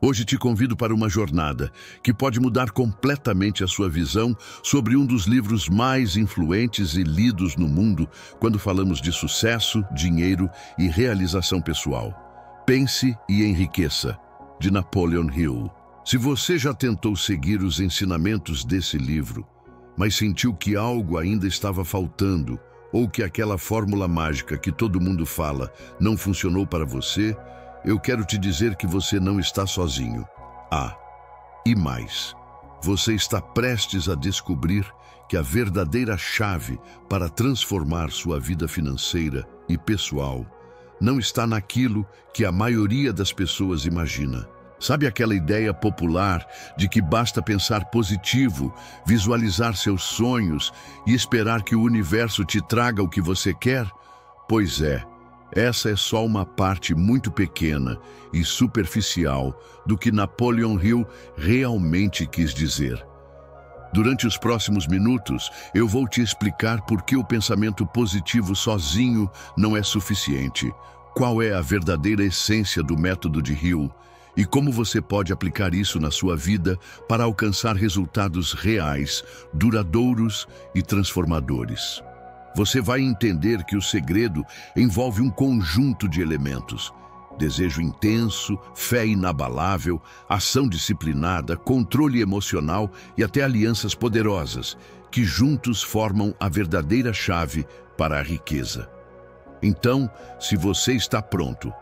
Hoje te convido para uma jornada que pode mudar completamente a sua visão sobre um dos livros mais influentes e lidos no mundo quando falamos de sucesso, dinheiro e realização pessoal. Pense e Enriqueça, de Napoleon Hill. Se você já tentou seguir os ensinamentos desse livro, mas sentiu que algo ainda estava faltando, ou que aquela fórmula mágica que todo mundo fala não funcionou para você, eu quero te dizer que você não está sozinho. E mais, você está prestes a descobrir que a verdadeira chave para transformar sua vida financeira e pessoal não está naquilo que a maioria das pessoas imagina. Sabe aquela ideia popular de que basta pensar positivo, visualizar seus sonhos e esperar que o universo te traga o que você quer? Pois é. Essa é só uma parte muito pequena e superficial do que Napoleon Hill realmente quis dizer. Durante os próximos minutos, eu vou te explicar por que o pensamento positivo sozinho não é suficiente, qual é a verdadeira essência do método de Hill e como você pode aplicar isso na sua vida para alcançar resultados reais, duradouros e transformadores. Você vai entender que o segredo envolve um conjunto de elementos: desejo intenso, fé inabalável, ação disciplinada, controle emocional e até alianças poderosas, que juntos formam a verdadeira chave para a riqueza. Então, se você está pronto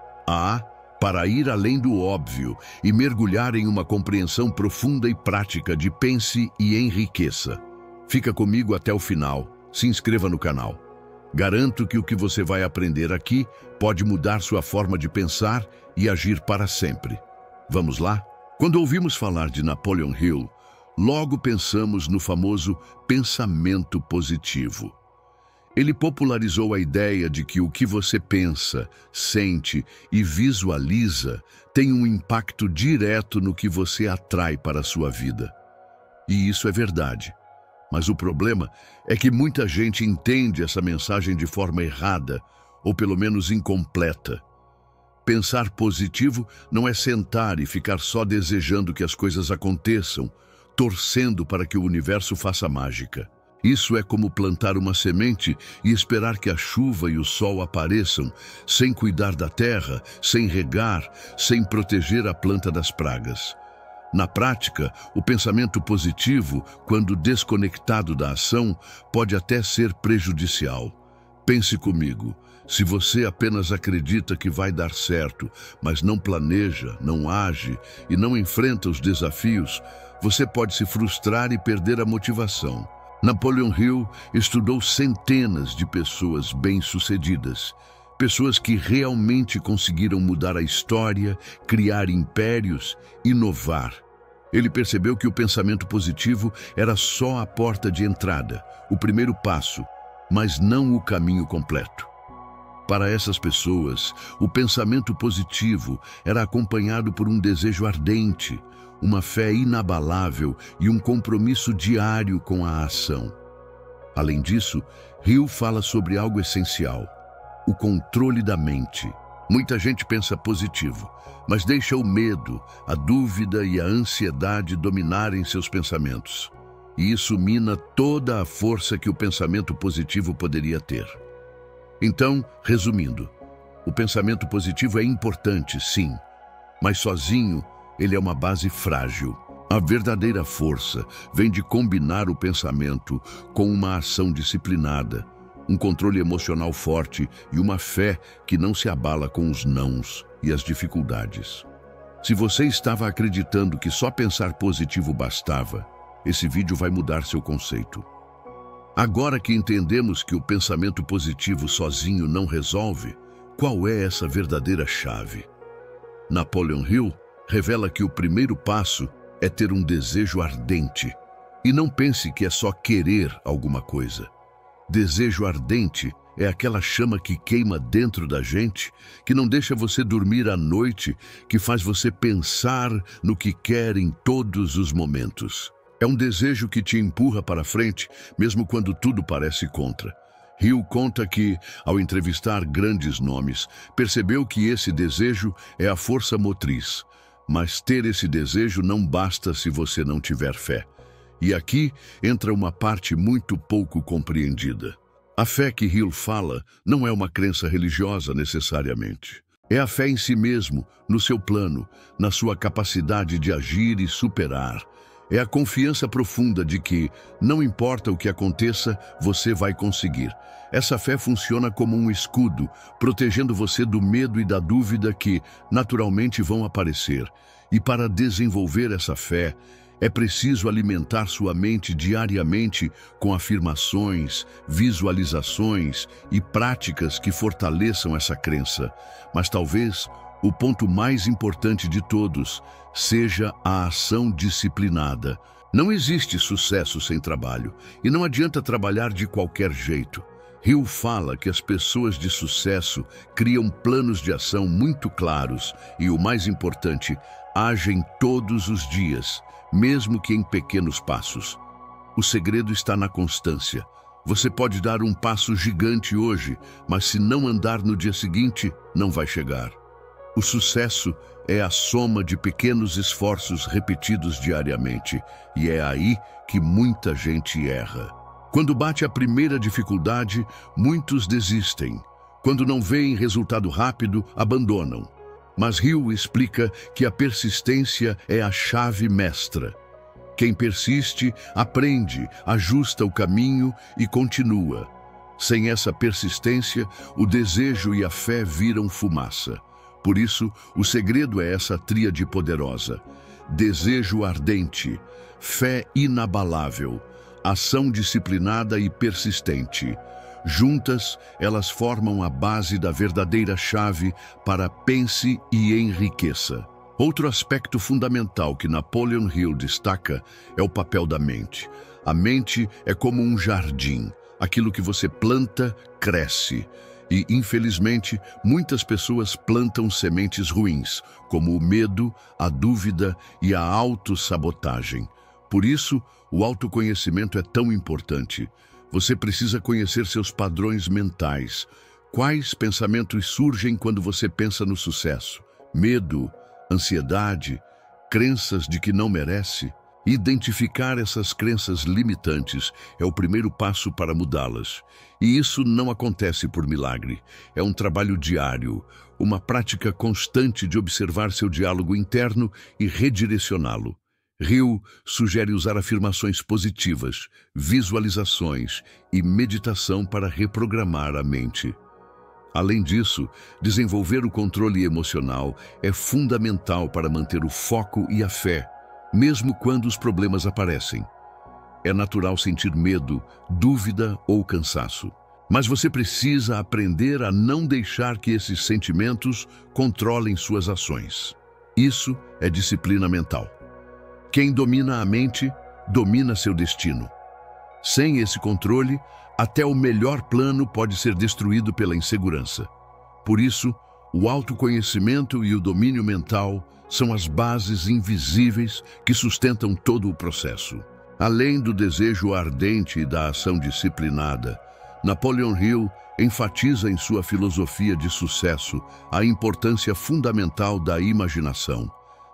para ir além do óbvio e mergulhar em uma compreensão profunda e prática de Pense e Enriqueça, fica comigo até o final. Se inscreva no canal. Garanto que o que você vai aprender aqui pode mudar sua forma de pensar e agir para sempre. Vamos lá? Quando ouvimos falar de Napoleon Hill, logo pensamos no famoso pensamento positivo. Ele popularizou a ideia de que o que você pensa, sente e visualiza tem um impacto direto no que você atrai para a sua vida. E isso é verdade. Mas o problema é que muita gente entende essa mensagem de forma errada, ou pelo menos incompleta. Pensar positivo não é sentar e ficar só desejando que as coisas aconteçam, torcendo para que o universo faça mágica. Isso é como plantar uma semente e esperar que a chuva e o sol apareçam, sem cuidar da terra, sem regar, sem proteger a planta das pragas. Na prática, o pensamento positivo, quando desconectado da ação, pode até ser prejudicial. Pense comigo, se você apenas acredita que vai dar certo, mas não planeja, não age e não enfrenta os desafios, você pode se frustrar e perder a motivação. Napoleon Hill estudou centenas de pessoas bem-sucedidas, pessoas que realmente conseguiram mudar a história, criar impérios, inovar. Ele percebeu que o pensamento positivo era só a porta de entrada, o primeiro passo, mas não o caminho completo. Para essas pessoas, o pensamento positivo era acompanhado por um desejo ardente, uma fé inabalável e um compromisso diário com a ação. Além disso, Hill fala sobre algo essencial: o controle da mente. Muita gente pensa positivo, mas deixa o medo, a dúvida e a ansiedade dominarem seus pensamentos. E isso mina toda a força que o pensamento positivo poderia ter. Então, resumindo, o pensamento positivo é importante, sim, mas sozinho ele é uma base frágil. A verdadeira força vem de combinar o pensamento com uma ação disciplinada, um controle emocional forte e uma fé que não se abala com os nãos e as dificuldades. Se você estava acreditando que só pensar positivo bastava, esse vídeo vai mudar seu conceito. Agora que entendemos que o pensamento positivo sozinho não resolve, qual é essa verdadeira chave? Napoleon Hill revela que o primeiro passo é ter um desejo ardente. E não pense que é só querer alguma coisa. Desejo ardente é aquela chama que queima dentro da gente, que não deixa você dormir à noite, que faz você pensar no que quer em todos os momentos. É um desejo que te empurra para frente, mesmo quando tudo parece contra. Hill conta que, ao entrevistar grandes nomes, percebeu que esse desejo é a força motriz. Mas ter esse desejo não basta se você não tiver fé. E aqui entra uma parte muito pouco compreendida. A fé que Hill fala não é uma crença religiosa necessariamente. É a fé em si mesmo, no seu plano, na sua capacidade de agir e superar. É a confiança profunda de que, não importa o que aconteça, você vai conseguir. Essa fé funciona como um escudo, protegendo você do medo e da dúvida que, naturalmente, vão aparecer. E para desenvolver essa fé, é preciso alimentar sua mente diariamente com afirmações, visualizações e práticas que fortaleçam essa crença. Mas talvez o ponto mais importante de todos seja a ação disciplinada. Não existe sucesso sem trabalho, e não adianta trabalhar de qualquer jeito. Hill fala que as pessoas de sucesso criam planos de ação muito claros e, o mais importante, agem todos os dias, mesmo que em pequenos passos. O segredo está na constância. Você pode dar um passo gigante hoje, mas se não andar no dia seguinte, não vai chegar. O sucesso é a soma de pequenos esforços repetidos diariamente, e é aí que muita gente erra. Quando bate a primeira dificuldade, muitos desistem. Quando não veem resultado rápido, abandonam. Mas Hill explica que a persistência é a chave mestra. Quem persiste, aprende, ajusta o caminho e continua. Sem essa persistência, o desejo e a fé viram fumaça. Por isso, o segredo é essa tríade poderosa: desejo ardente, fé inabalável, ação disciplinada e persistente. Juntas, elas formam a base da verdadeira chave para pense e enriqueça. Outro aspecto fundamental que Napoleon Hill destaca é o papel da mente. A mente é como um jardim. Aquilo que você planta, cresce. E, infelizmente, muitas pessoas plantam sementes ruins, como o medo, a dúvida e a autossabotagem. Por isso, o autoconhecimento é tão importante. Você precisa conhecer seus padrões mentais. Quais pensamentos surgem quando você pensa no sucesso? Medo, ansiedade, crenças de que não merece? Identificar essas crenças limitantes é o primeiro passo para mudá-las. E isso não acontece por milagre. É um trabalho diário, uma prática constante de observar seu diálogo interno e redirecioná-lo. Hill sugere usar afirmações positivas, visualizações e meditação para reprogramar a mente. Além disso, desenvolver o controle emocional é fundamental para manter o foco e a fé, mesmo quando os problemas aparecem. É natural sentir medo, dúvida ou cansaço. Mas você precisa aprender a não deixar que esses sentimentos controlem suas ações. Isso é disciplina mental. Quem domina a mente, domina seu destino. Sem esse controle, até o melhor plano pode ser destruído pela insegurança. Por isso, o autoconhecimento e o domínio mental são as bases invisíveis que sustentam todo o processo. Além do desejo ardente e da ação disciplinada, Napoleon Hill enfatiza em sua filosofia de sucesso a importância fundamental da imaginação.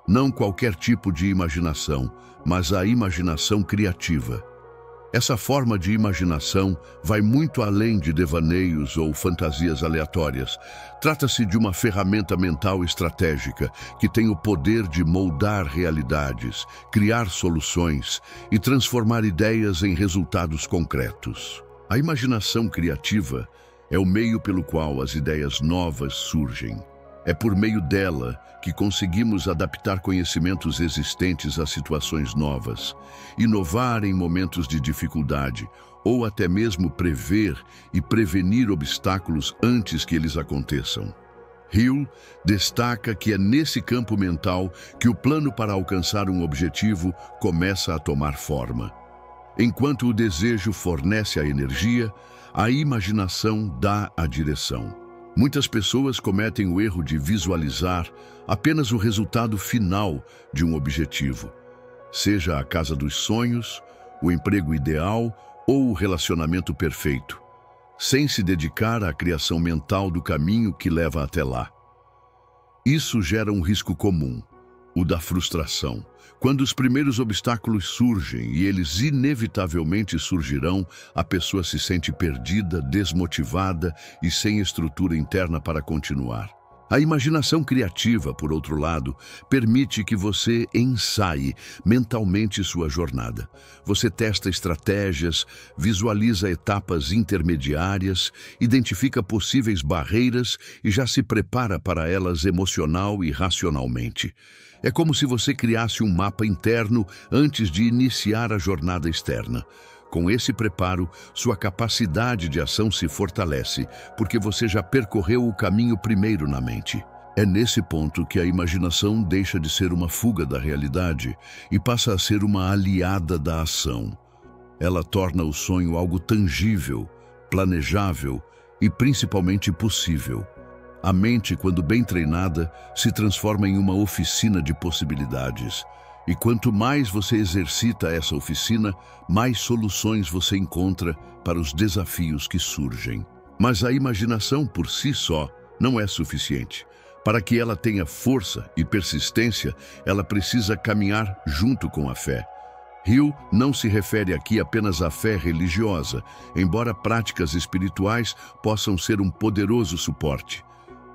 Não qualquer tipo de imaginação, mas a imaginação criativa. Essa forma de imaginação vai muito além de devaneios ou fantasias aleatórias. Trata-se de uma ferramenta mental estratégica que tem o poder de moldar realidades, criar soluções e transformar ideias em resultados concretos. A imaginação criativa é o meio pelo qual as ideias novas surgem. É por meio dela que conseguimos adaptar conhecimentos existentes a situações novas, inovar em momentos de dificuldade ou até mesmo prever e prevenir obstáculos antes que eles aconteçam. Hill destaca que é nesse campo mental que o plano para alcançar um objetivo começa a tomar forma. Enquanto o desejo fornece a energia, a imaginação dá a direção. Muitas pessoas cometem o erro de visualizar apenas o resultado final de um objetivo, seja a casa dos sonhos, o emprego ideal ou o relacionamento perfeito, sem se dedicar à criação mental do caminho que leva até lá. Isso gera um risco comum, o da frustração. Quando os primeiros obstáculos surgem, e eles inevitavelmente surgirão, a pessoa se sente perdida, desmotivada e sem estrutura interna para continuar. A imaginação criativa, por outro lado, permite que você ensaie mentalmente sua jornada. Você testa estratégias, visualiza etapas intermediárias, identifica possíveis barreiras e já se prepara para elas emocional e racionalmente. É como se você criasse um mapa interno antes de iniciar a jornada externa. Com esse preparo, sua capacidade de ação se fortalece, porque você já percorreu o caminho primeiro na mente. É nesse ponto que a imaginação deixa de ser uma fuga da realidade e passa a ser uma aliada da ação. Ela torna o sonho algo tangível, planejável e principalmente possível. A mente, quando bem treinada, se transforma em uma oficina de possibilidades. E quanto mais você exercita essa oficina, mais soluções você encontra para os desafios que surgem. Mas a imaginação por si só não é suficiente. Para que ela tenha força e persistência, ela precisa caminhar junto com a fé. Hill não se refere aqui apenas à fé religiosa, embora práticas espirituais possam ser um poderoso suporte.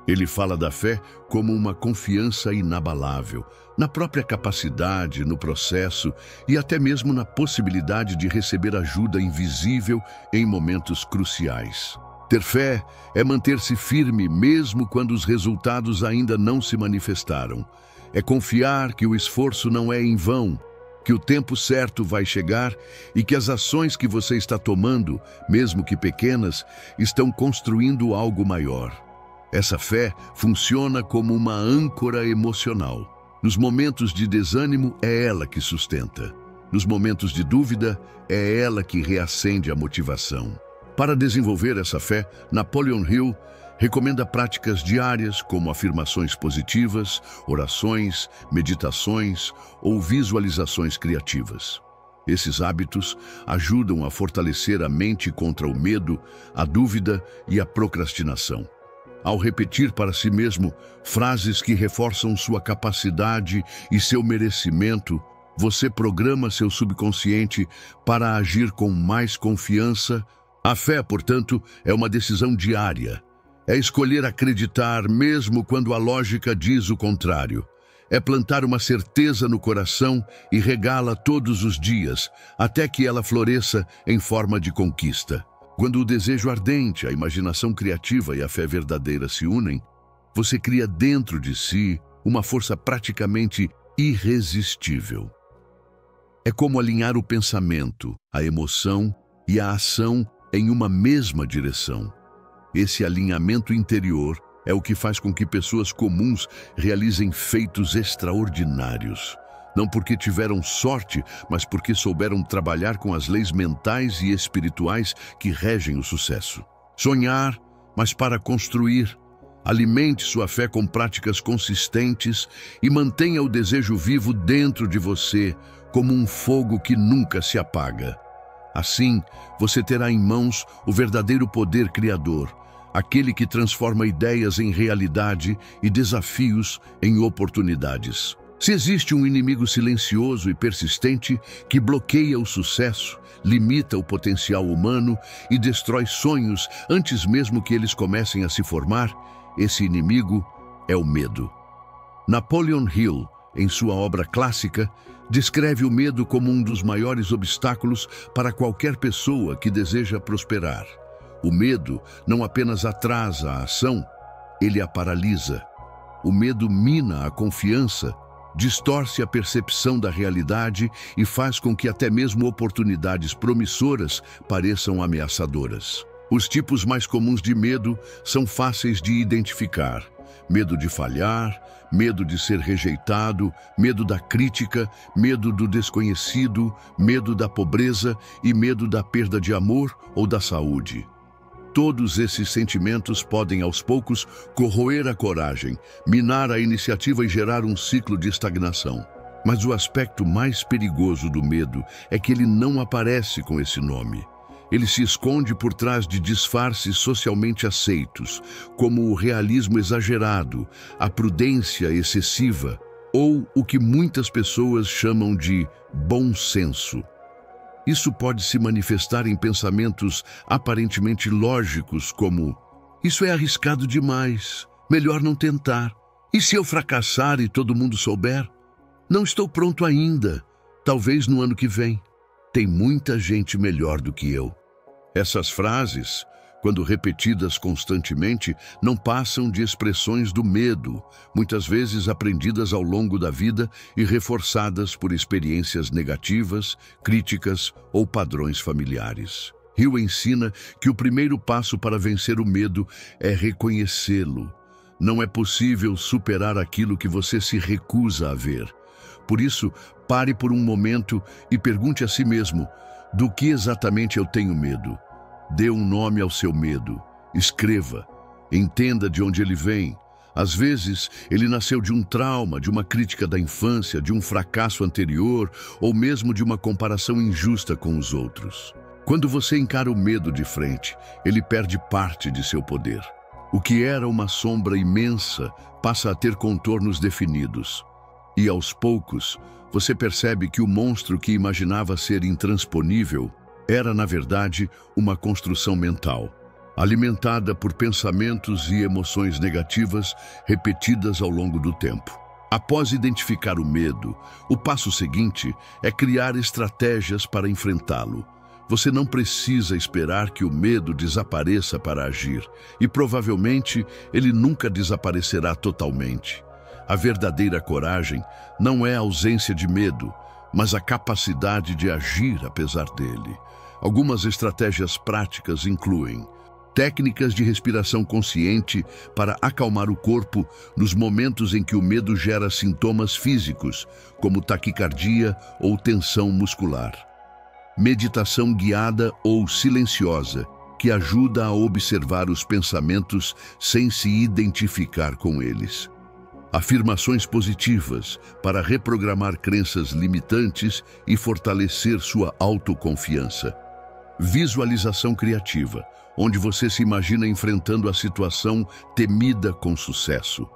Ele fala da fé como uma confiança inabalável, na própria capacidade, no processo e até mesmo na possibilidade de receber ajuda invisível em momentos cruciais. Ter fé é manter-se firme mesmo quando os resultados ainda não se manifestaram. É confiar que o esforço não é em vão, que o tempo certo vai chegar e que as ações que você está tomando, mesmo que pequenas, estão construindo algo maior. Essa fé funciona como uma âncora emocional. Nos momentos de desânimo, é ela que sustenta. Nos momentos de dúvida, é ela que reacende a motivação. Para desenvolver essa fé, Napoleon Hill recomenda práticas diárias como afirmações positivas, orações, meditações ou visualizações criativas. Esses hábitos ajudam a fortalecer a mente contra o medo, a dúvida e a procrastinação. Ao repetir para si mesmo frases que reforçam sua capacidade e seu merecimento, você programa seu subconsciente para agir com mais confiança. A fé, portanto, é uma decisão diária. É escolher acreditar mesmo quando a lógica diz o contrário. É plantar uma certeza no coração e regá-la todos os dias, até que ela floresça em forma de conquista. Quando o desejo ardente, a imaginação criativa e a fé verdadeira se unem, você cria dentro de si uma força praticamente irresistível. É como alinhar o pensamento, a emoção e a ação em uma mesma direção. Esse alinhamento interior é o que faz com que pessoas comuns realizem feitos extraordinários. Não porque tiveram sorte, mas porque souberam trabalhar com as leis mentais e espirituais que regem o sucesso. Sonhar, mas para construir. Alimente sua fé com práticas consistentes e mantenha o desejo vivo dentro de você, como um fogo que nunca se apaga. Assim, você terá em mãos o verdadeiro poder criador, aquele que transforma ideias em realidade e desafios em oportunidades. Se existe um inimigo silencioso e persistente que bloqueia o sucesso, limita o potencial humano e destrói sonhos antes mesmo que eles comecem a se formar, esse inimigo é o medo. Napoleon Hill, em sua obra clássica, descreve o medo como um dos maiores obstáculos para qualquer pessoa que deseja prosperar. O medo não apenas atrasa a ação, ele a paralisa. O medo mina a confiança, distorce a percepção da realidade e faz com que até mesmo oportunidades promissoras pareçam ameaçadoras. Os tipos mais comuns de medo são fáceis de identificar: medo de falhar, medo de ser rejeitado, medo da crítica, medo do desconhecido, medo da pobreza e medo da perda de amor ou da saúde. Todos esses sentimentos podem, aos poucos, corroer a coragem, minar a iniciativa e gerar um ciclo de estagnação. Mas o aspecto mais perigoso do medo é que ele não aparece com esse nome. Ele se esconde por trás de disfarces socialmente aceitos, como o realismo exagerado, a prudência excessiva ou o que muitas pessoas chamam de bom senso. Isso pode se manifestar em pensamentos aparentemente lógicos, como: isso é arriscado demais, melhor não tentar. E se eu fracassar e todo mundo souber? Não estou pronto ainda, talvez no ano que vem. Tem muita gente melhor do que eu. Essas frases, quando repetidas constantemente, não passam de expressões do medo, muitas vezes aprendidas ao longo da vida e reforçadas por experiências negativas, críticas ou padrões familiares. Hill ensina que o primeiro passo para vencer o medo é reconhecê-lo. Não é possível superar aquilo que você se recusa a ver. Por isso, pare por um momento e pergunte a si mesmo: do que exatamente eu tenho medo? Dê um nome ao seu medo. Escreva. Entenda de onde ele vem. Às vezes, ele nasceu de um trauma, de uma crítica da infância, de um fracasso anterior ou mesmo de uma comparação injusta com os outros. Quando você encara o medo de frente, ele perde parte de seu poder. O que era uma sombra imensa passa a ter contornos definidos. E aos poucos, você percebe que o monstro que imaginava ser intransponível era, na verdade, uma construção mental, alimentada por pensamentos e emoções negativas repetidas ao longo do tempo. Após identificar o medo, o passo seguinte é criar estratégias para enfrentá-lo. Você não precisa esperar que o medo desapareça para agir, e provavelmente ele nunca desaparecerá totalmente. A verdadeira coragem não é a ausência de medo, mas a capacidade de agir apesar dele. Algumas estratégias práticas incluem técnicas de respiração consciente para acalmar o corpo nos momentos em que o medo gera sintomas físicos, como taquicardia ou tensão muscular. Meditação guiada ou silenciosa, que ajuda a observar os pensamentos sem se identificar com eles. Afirmações positivas para reprogramar crenças limitantes e fortalecer sua autoconfiança. Visualização criativa, onde você se imagina enfrentando a situação temida com sucesso.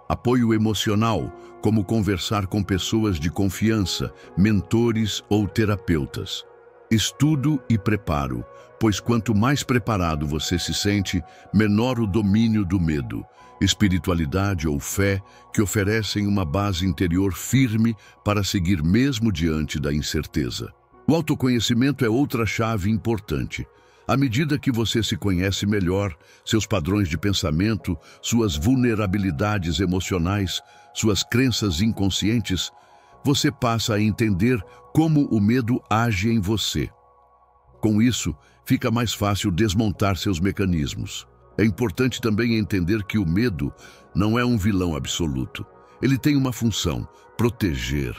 Apoio emocional, como conversar com pessoas de confiança, mentores ou terapeutas. Estudo e preparo, pois quanto mais preparado você se sente, menor o domínio do medo. Espiritualidade ou fé que oferecem uma base interior firme para seguir mesmo diante da incerteza. O autoconhecimento é outra chave importante. À medida que você se conhece melhor, seus padrões de pensamento, suas vulnerabilidades emocionais, suas crenças inconscientes, você passa a entender como o medo age em você. Com isso, fica mais fácil desmontar seus mecanismos. É importante também entender que o medo não é um vilão absoluto. Ele tem uma função: proteger.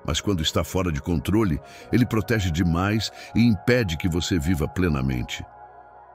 Mas quando está fora de controle, ele protege demais e impede que você viva plenamente.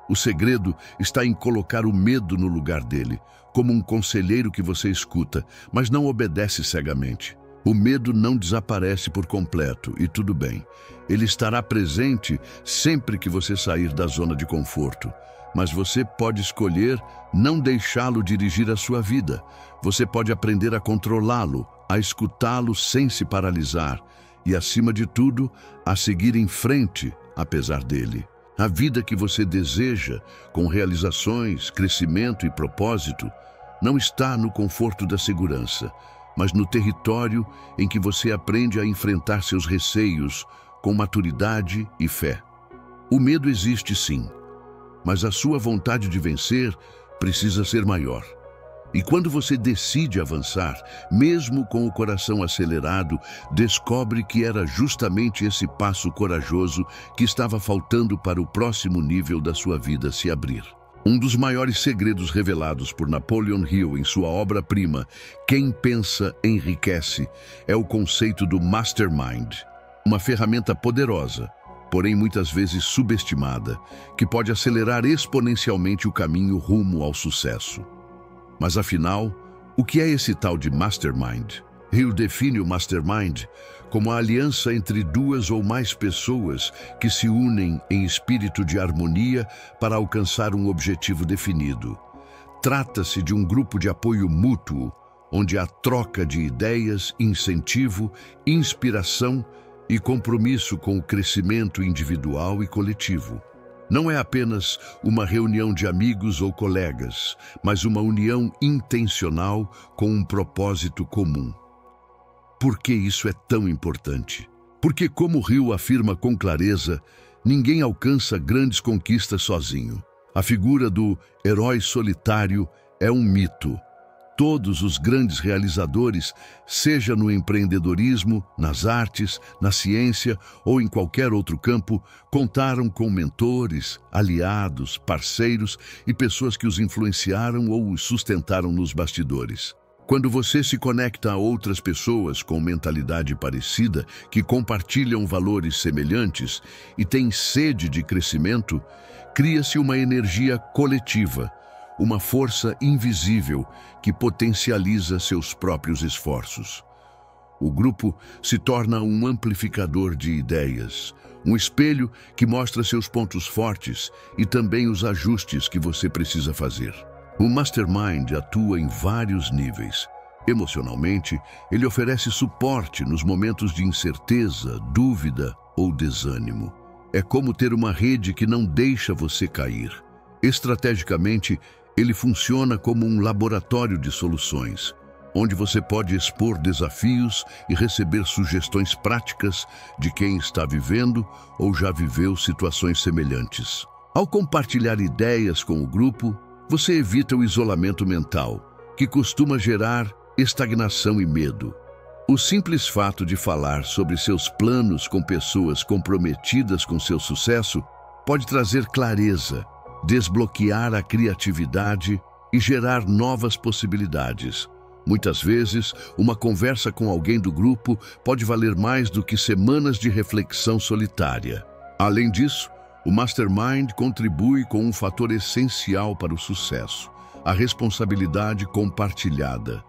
O segredo está em colocar o medo no lugar dele, como um conselheiro que você escuta, mas não obedece cegamente. O medo não desaparece por completo, e tudo bem. Ele estará presente sempre que você sair da zona de conforto. Mas você pode escolher não deixá-lo dirigir a sua vida. Você pode aprender a controlá-lo, a escutá-lo sem se paralisar e, acima de tudo, a seguir em frente, apesar dele. A vida que você deseja, com realizações, crescimento e propósito, não está no conforto da segurança, mas no território em que você aprende a enfrentar seus receios com maturidade e fé. O medo existe sim, mas a sua vontade de vencer precisa ser maior. E quando você decide avançar, mesmo com o coração acelerado, descobre que era justamente esse passo corajoso que estava faltando para o próximo nível da sua vida se abrir. Um dos maiores segredos revelados por Napoleon Hill em sua obra-prima, Quem Pensa Enriquece, é o conceito do Mastermind, uma ferramenta poderosa, porém muitas vezes subestimada, que pode acelerar exponencialmente o caminho rumo ao sucesso. Mas afinal, o que é esse tal de Mastermind? Hill define o Mastermind como a aliança entre duas ou mais pessoas que se unem em espírito de harmonia para alcançar um objetivo definido. Trata-se de um grupo de apoio mútuo, onde há troca de ideias, incentivo, inspiração e compromisso com o crescimento individual e coletivo. Não é apenas uma reunião de amigos ou colegas, mas uma união intencional com um propósito comum. Por que isso é tão importante? Porque, como Hill afirma com clareza, ninguém alcança grandes conquistas sozinho. A figura do herói solitário é um mito. Todos os grandes realizadores, seja no empreendedorismo, nas artes, na ciência ou em qualquer outro campo, contaram com mentores, aliados, parceiros e pessoas que os influenciaram ou os sustentaram nos bastidores. Quando você se conecta a outras pessoas com mentalidade parecida, que compartilham valores semelhantes e têm sede de crescimento, cria-se uma energia coletiva, uma força invisível que potencializa seus próprios esforços. O grupo se torna um amplificador de ideias, um espelho que mostra seus pontos fortes e também os ajustes que você precisa fazer. O Mastermind atua em vários níveis. Emocionalmente, ele oferece suporte nos momentos de incerteza, dúvida ou desânimo. É como ter uma rede que não deixa você cair. Estrategicamente, ele funciona como um laboratório de soluções, onde você pode expor desafios e receber sugestões práticas de quem está vivendo ou já viveu situações semelhantes. Ao compartilhar ideias com o grupo, você evita o isolamento mental, que costuma gerar estagnação e medo. O simples fato de falar sobre seus planos com pessoas comprometidas com seu sucesso pode trazer clareza, desbloquear a criatividade e gerar novas possibilidades. Muitas vezes, uma conversa com alguém do grupo pode valer mais do que semanas de reflexão solitária. Além disso, o Mastermind contribui com um fator essencial para o sucesso: a responsabilidade compartilhada.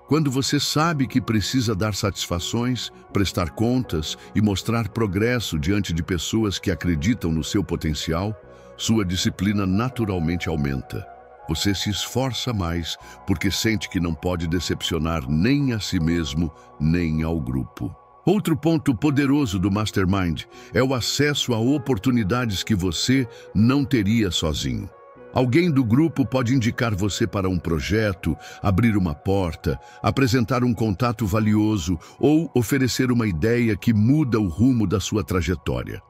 Quando você sabe que precisa dar satisfações, prestar contas e mostrar progresso diante de pessoas que acreditam no seu potencial, sua disciplina naturalmente aumenta. Você se esforça mais porque sente que não pode decepcionar nem a si mesmo, nem ao grupo. Outro ponto poderoso do Mastermind é o acesso a oportunidades que você não teria sozinho. Alguém do grupo pode indicar você para um projeto, abrir uma porta, apresentar um contato valioso ou oferecer uma ideia que muda o rumo da sua trajetória.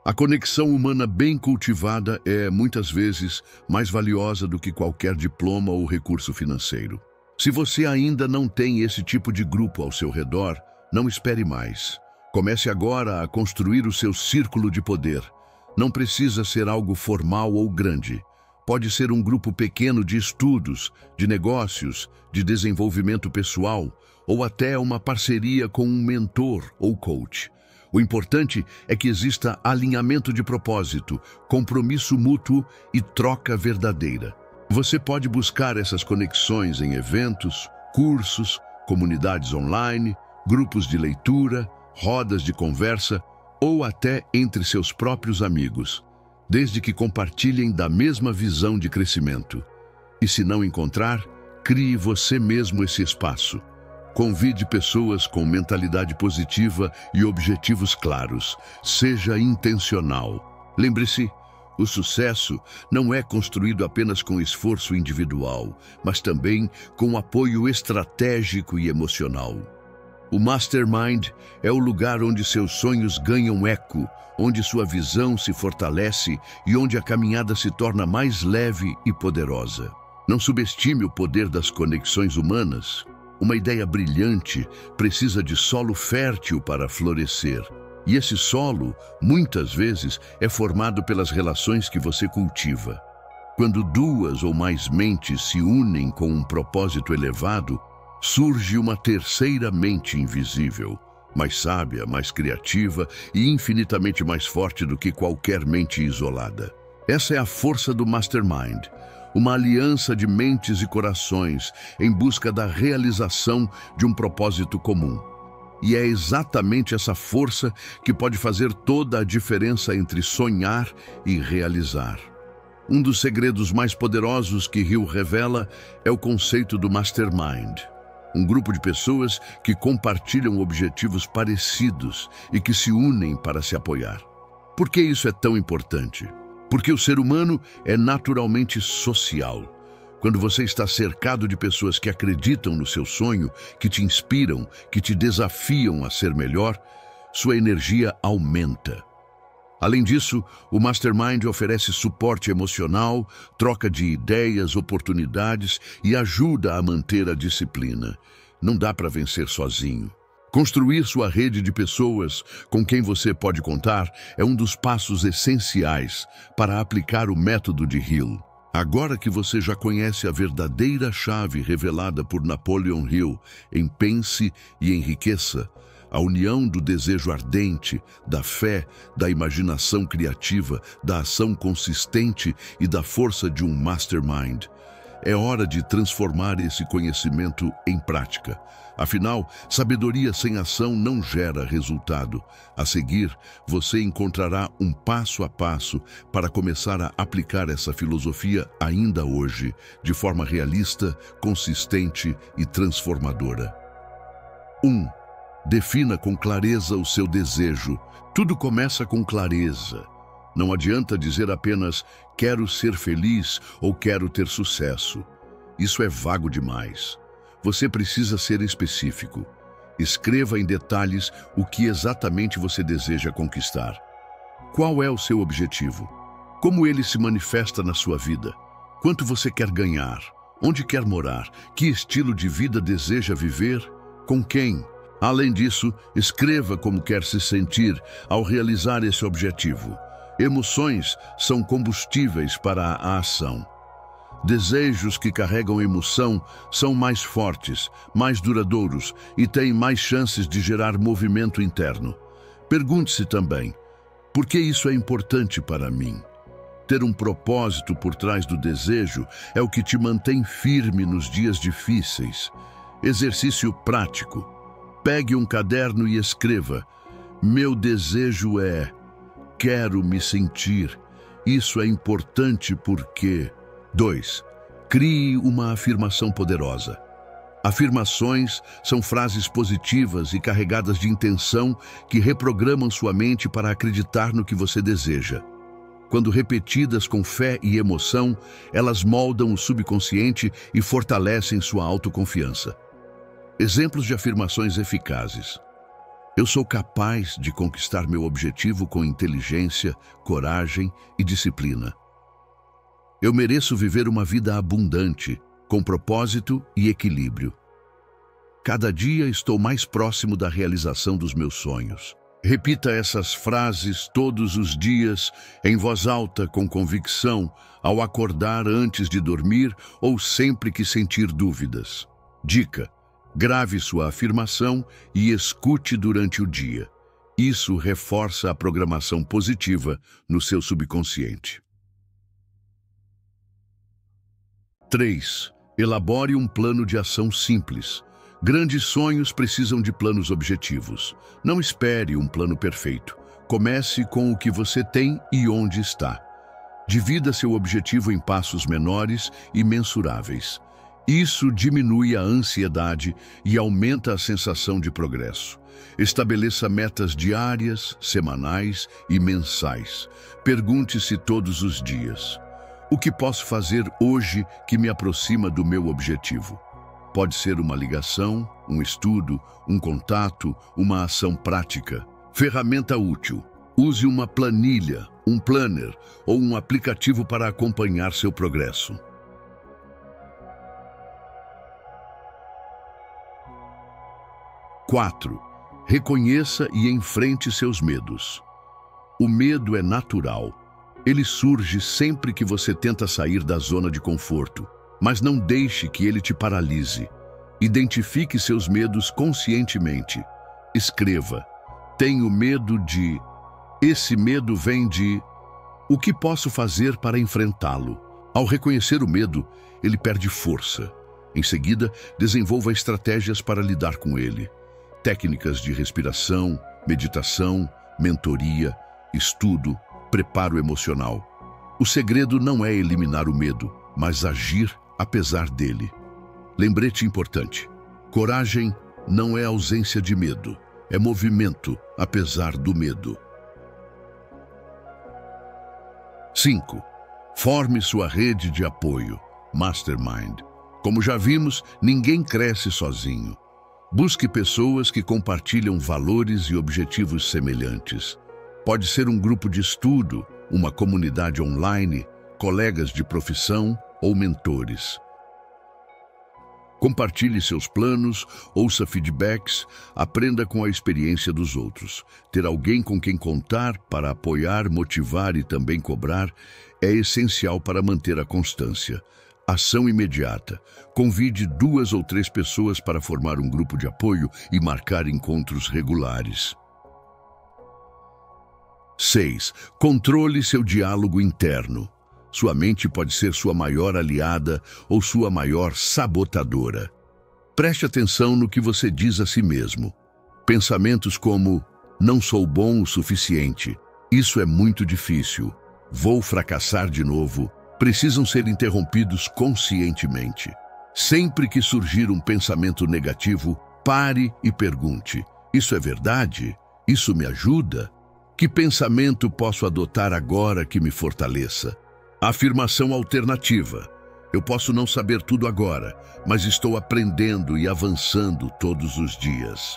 A conexão humana bem cultivada é, muitas vezes, mais valiosa do que qualquer diploma ou recurso financeiro. Se você ainda não tem esse tipo de grupo ao seu redor, não espere mais. Comece agora a construir o seu círculo de poder. Não precisa ser algo formal ou grande. Pode ser um grupo pequeno de estudos, de negócios, de desenvolvimento pessoal, ou até uma parceria com um mentor ou coach. O importante é que exista alinhamento de propósito, compromisso mútuo e troca verdadeira. Você pode buscar essas conexões em eventos, cursos, comunidades online, grupos de leitura, rodas de conversa ou até entre seus próprios amigos, desde que compartilhem da mesma visão de crescimento. E se não encontrar, crie você mesmo esse espaço. Convide pessoas com mentalidade positiva e objetivos claros. Seja intencional. Lembre-se, o sucesso não é construído apenas com esforço individual, mas também com apoio estratégico e emocional. O Mastermind é o lugar onde seus sonhos ganham eco, onde sua visão se fortalece e onde a caminhada se torna mais leve e poderosa. Não subestime o poder das conexões humanas. Uma ideia brilhante precisa de solo fértil para florescer. E esse solo, muitas vezes, é formado pelas relações que você cultiva. Quando duas ou mais mentes se unem com um propósito elevado, surge uma terceira mente invisível, mais sábia, mais criativa e infinitamente mais forte do que qualquer mente isolada. Essa é a força do Mastermind. Uma aliança de mentes e corações em busca da realização de um propósito comum. E é exatamente essa força que pode fazer toda a diferença entre sonhar e realizar. Um dos segredos mais poderosos que Hill revela é o conceito do Mastermind. Um grupo de pessoas que compartilham objetivos parecidos e que se unem para se apoiar. Por que isso é tão importante? Porque o ser humano é naturalmente social. Quando você está cercado de pessoas que acreditam no seu sonho, que te inspiram, que te desafiam a ser melhor, sua energia aumenta. Além disso, o Mastermind oferece suporte emocional, troca de ideias, oportunidades e ajuda a manter a disciplina. Não dá para vencer sozinho. Construir sua rede de pessoas com quem você pode contar é um dos passos essenciais para aplicar o método de Hill. Agora que você já conhece a verdadeira chave revelada por Napoleon Hill em Pense e Enriqueça, a união do desejo ardente, da fé, da imaginação criativa, da ação consistente e da força de um mastermind. É hora de transformar esse conhecimento em prática. Afinal, sabedoria sem ação não gera resultado. A seguir, você encontrará um passo a passo para começar a aplicar essa filosofia ainda hoje, de forma realista, consistente e transformadora. 1. Defina com clareza o seu desejo. Tudo começa com clareza. Não adianta dizer apenas quero ser feliz ou quero ter sucesso. Isso é vago demais. Você precisa ser específico. Escreva em detalhes o que exatamente você deseja conquistar. Qual é o seu objetivo? Como ele se manifesta na sua vida? Quanto você quer ganhar? Onde quer morar? Que estilo de vida deseja viver? Com quem? Além disso, escreva como quer se sentir ao realizar esse objetivo. Emoções são combustíveis para a ação. Desejos que carregam emoção são mais fortes, mais duradouros e têm mais chances de gerar movimento interno. Pergunte-se também, por que isso é importante para mim? Ter um propósito por trás do desejo é o que te mantém firme nos dias difíceis. Exercício prático. Pegue um caderno e escreva: meu desejo é, quero me sentir. Isso é importante porque... 2. Crie uma afirmação poderosa. Afirmações são frases positivas e carregadas de intenção que reprogramam sua mente para acreditar no que você deseja. Quando repetidas com fé e emoção, elas moldam o subconsciente e fortalecem sua autoconfiança. Exemplos de afirmações eficazes. Eu sou capaz de conquistar meu objetivo com inteligência, coragem e disciplina. Eu mereço viver uma vida abundante, com propósito e equilíbrio. Cada dia estou mais próximo da realização dos meus sonhos. Repita essas frases todos os dias, em voz alta, com convicção, ao acordar antes de dormir ou sempre que sentir dúvidas. Dica: grave sua afirmação e escute durante o dia. Isso reforça a programação positiva no seu subconsciente. 3. Elabore um plano de ação simples. Grandes sonhos precisam de planos objetivos. Não espere um plano perfeito. Comece com o que você tem e onde está. Divida seu objetivo em passos menores e mensuráveis. Isso diminui a ansiedade e aumenta a sensação de progresso. Estabeleça metas diárias, semanais e mensais. Pergunte-se todos os dias: o que posso fazer hoje que me aproxima do meu objetivo? Pode ser uma ligação, um estudo, um contato, uma ação prática. Ferramenta útil. Use uma planilha, um planner ou um aplicativo para acompanhar seu progresso. 4. Reconheça e enfrente seus medos. O medo é natural. Ele surge sempre que você tenta sair da zona de conforto, mas não deixe que ele te paralise. Identifique seus medos conscientemente. Escreva: tenho medo de... Esse medo vem de... O que posso fazer para enfrentá-lo? Ao reconhecer o medo, ele perde força. Em seguida, desenvolva estratégias para lidar com ele. Técnicas de respiração, meditação, mentoria, estudo, preparo emocional. O segredo não é eliminar o medo, mas agir apesar dele. Lembrete importante: Coragem não é ausência de medo, é movimento, apesar do medo. 5. Forme sua rede de apoio, Mastermind. Como já vimos, ninguém cresce sozinho. Busque pessoas que compartilham valores e objetivos semelhantes. Pode ser um grupo de estudo, uma comunidade online, colegas de profissão ou mentores. Compartilhe seus planos, ouça feedbacks, aprenda com a experiência dos outros. Ter alguém com quem contar para apoiar, motivar e também cobrar é essencial para manter a constância. Ação imediata. Convide 2 ou 3 pessoas para formar um grupo de apoio e marcar encontros regulares. 6. Controle seu diálogo interno. Sua mente pode ser sua maior aliada ou sua maior sabotadora. Preste atenção no que você diz a si mesmo. Pensamentos como: não sou bom o suficiente, isso é muito difícil, vou fracassar de novo, precisam ser interrompidos conscientemente. Sempre que surgir um pensamento negativo, pare e pergunte: isso é verdade? Isso me ajuda? Que pensamento posso adotar agora que me fortaleça? Afirmação alternativa. Eu posso não saber tudo agora, mas estou aprendendo e avançando todos os dias.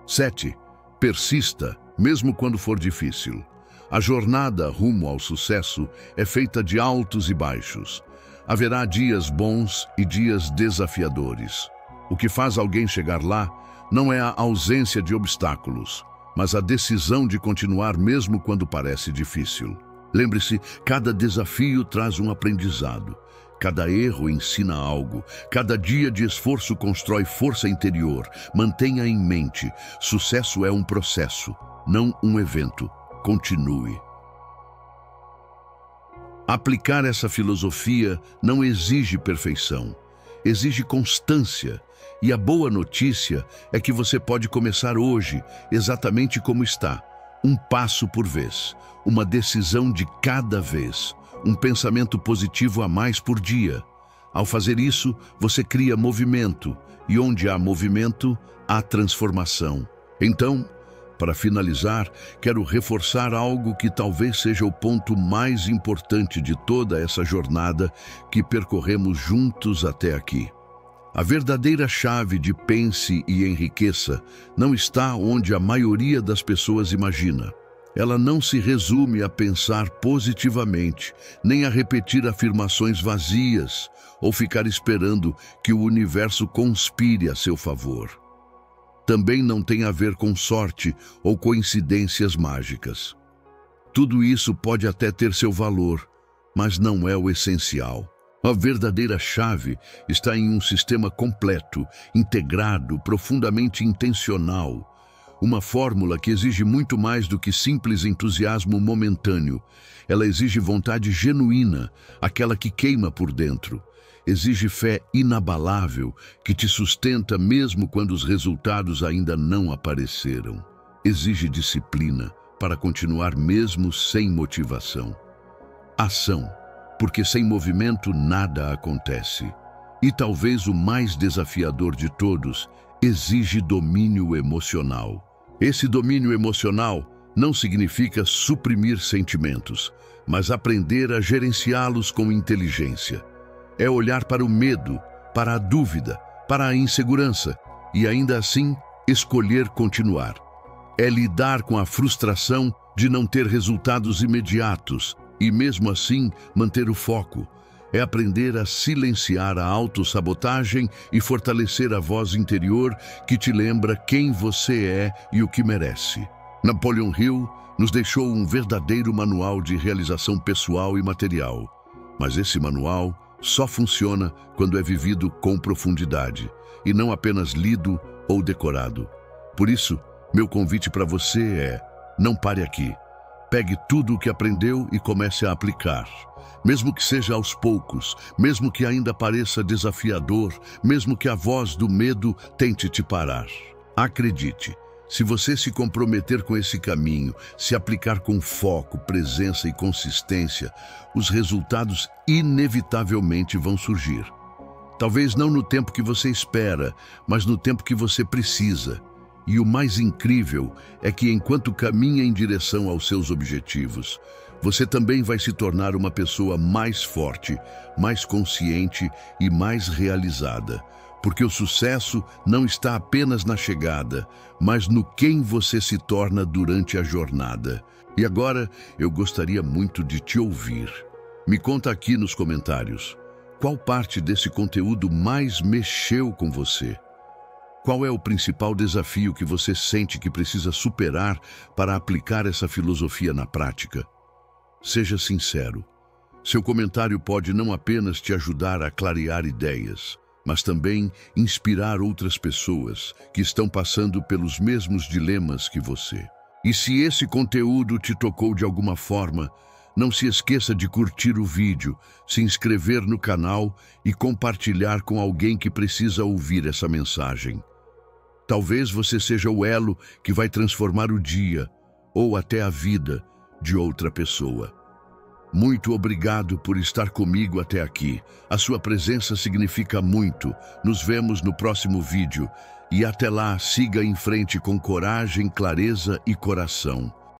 7. Persista, mesmo quando for difícil. A jornada rumo ao sucesso é feita de altos e baixos. Haverá dias bons e dias desafiadores. O que faz alguém chegar lá não é a ausência de obstáculos, mas a decisão de continuar mesmo quando parece difícil. Lembre-se, cada desafio traz um aprendizado. Cada erro ensina algo. Cada dia de esforço constrói força interior. Mantenha em mente, sucesso é um processo, não um evento. Continue. Aplicar essa filosofia não exige perfeição, exige constância. E a boa notícia é que você pode começar hoje, exatamente como está. Um passo por vez, uma decisão de cada vez, um pensamento positivo a mais por dia. Ao fazer isso, você cria movimento, e onde há movimento, há transformação. Então, para finalizar, quero reforçar algo que talvez seja o ponto mais importante de toda essa jornada que percorremos juntos até aqui. A verdadeira chave de pense e enriqueça não está onde a maioria das pessoas imagina. Ela não se resume a pensar positivamente, nem a repetir afirmações vazias ou ficar esperando que o universo conspire a seu favor. Também não tem a ver com sorte ou coincidências mágicas. Tudo isso pode até ter seu valor, mas não é o essencial. A verdadeira chave está em um sistema completo, integrado, profundamente intencional. Uma fórmula que exige muito mais do que simples entusiasmo momentâneo. Ela exige vontade genuína, aquela que queima por dentro. Exige fé inabalável, que te sustenta mesmo quando os resultados ainda não apareceram. Exige disciplina para continuar mesmo sem motivação. Ação. Porque sem movimento nada acontece. E talvez o mais desafiador de todos, exige domínio emocional. Esse domínio emocional não significa suprimir sentimentos, mas aprender a gerenciá-los com inteligência. É olhar para o medo, para a dúvida, para a insegurança e ainda assim escolher continuar. É lidar com a frustração de não ter resultados imediatos, e mesmo assim manter o foco. É aprender a silenciar a autossabotagem e fortalecer a voz interior que te lembra quem você é e o que merece. Napoleon Hill nos deixou um verdadeiro manual de realização pessoal e material. Mas esse manual só funciona quando é vivido com profundidade e não apenas lido ou decorado. Por isso, meu convite para você é: não pare aqui. Pegue tudo o que aprendeu e comece a aplicar. Mesmo que seja aos poucos, mesmo que ainda pareça desafiador, mesmo que a voz do medo tente te parar. Acredite, Se você se comprometer com esse caminho, se aplicar com foco, presença e consistência, os resultados inevitavelmente vão surgir. Talvez não no tempo que você espera, mas no tempo que você precisa. E o mais incrível é que enquanto caminha em direção aos seus objetivos, você também vai se tornar uma pessoa mais forte, mais consciente e mais realizada. Porque o sucesso não está apenas na chegada, mas no quem você se torna durante a jornada. E agora eu gostaria muito de te ouvir. Me conta aqui nos comentários, qual parte desse conteúdo mais mexeu com você? Qual é o principal desafio que você sente que precisa superar para aplicar essa filosofia na prática? Seja sincero. Seu comentário pode não apenas te ajudar a clarear ideias, mas também inspirar outras pessoas que estão passando pelos mesmos dilemas que você. E se esse conteúdo te tocou de alguma forma, não se esqueça de curtir o vídeo, se inscrever no canal e compartilhar com alguém que precisa ouvir essa mensagem. Talvez você seja o elo que vai transformar o dia ou até a vida de outra pessoa. Muito obrigado por estar comigo até aqui. A sua presença significa muito. Nos vemos no próximo vídeo. E até lá, siga em frente com coragem, clareza e coração.